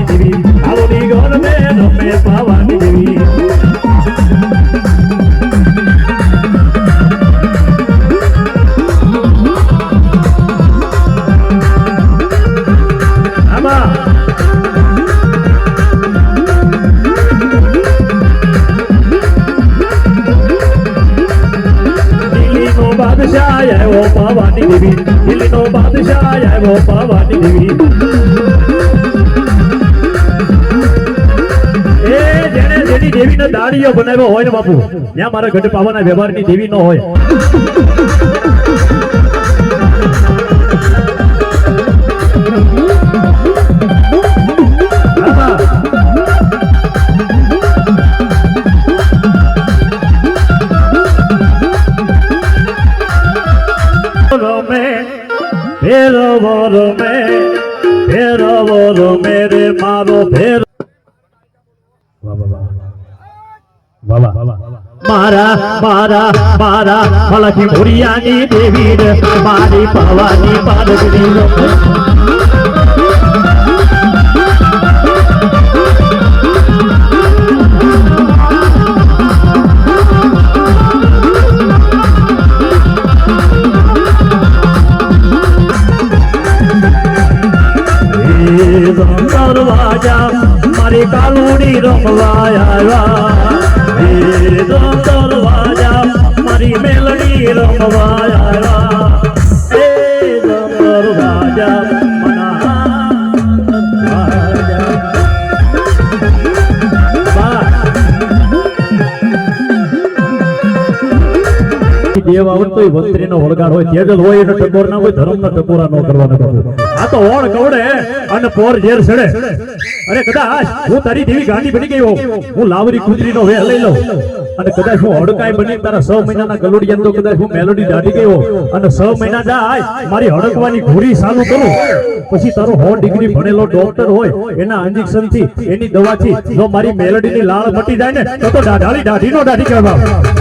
પાવાની દેવી કાળોની ગોર મે રમે પાવાની દેવી बादशाह है वो पावानी देवी दिल्ली नो बादशाह है वो पावानी देवी ए जेने जेनी देवी ने दाड़ीओ बनाव्यो होय ने बापू न्या मारा गઢ पावाना व्यवहाરની દેવી નો હોય भेरो मेरे मारो भेरो मारा मारा मारा फलकी मुरियानी देवी मारी पावानी पार्वती दरवाजा मारी कालूनी रमवाया दरवाजा मारी मेलडी रमवाया दरवाजा मना देव आवतो वंत्री नो वळगाड होय तेज होय एनो टकोर ना होय धर्म ना टकोरा नो करवानो बापू आ तो ओण कवडे अने पोर जेर छड़े अरे कदाच હું તારી દેવી ગાંડી બની ગઈ હો હું લાવરી કૂતરીનો વેહ લઈ લઉં અને કદાચ હું હડકાઈ બની તારા 6 મહિનાના ગલોડિયા તો કદાચ હું મેલોડી દાઢી ગઈ હો અને 6 મહિના જાય મારી હડકવાની ઘોરી ચાલુ કરું પછી તારો 100 ડિગ્રી ભણેલો ડોક્ટર હોય એના ઇન્જેક્શન થી એની દવાથી જો મારી મેલોડીની લાળ મટી જાય ને તો દાઢાળી દાઢીનો દાઢી કહેવાય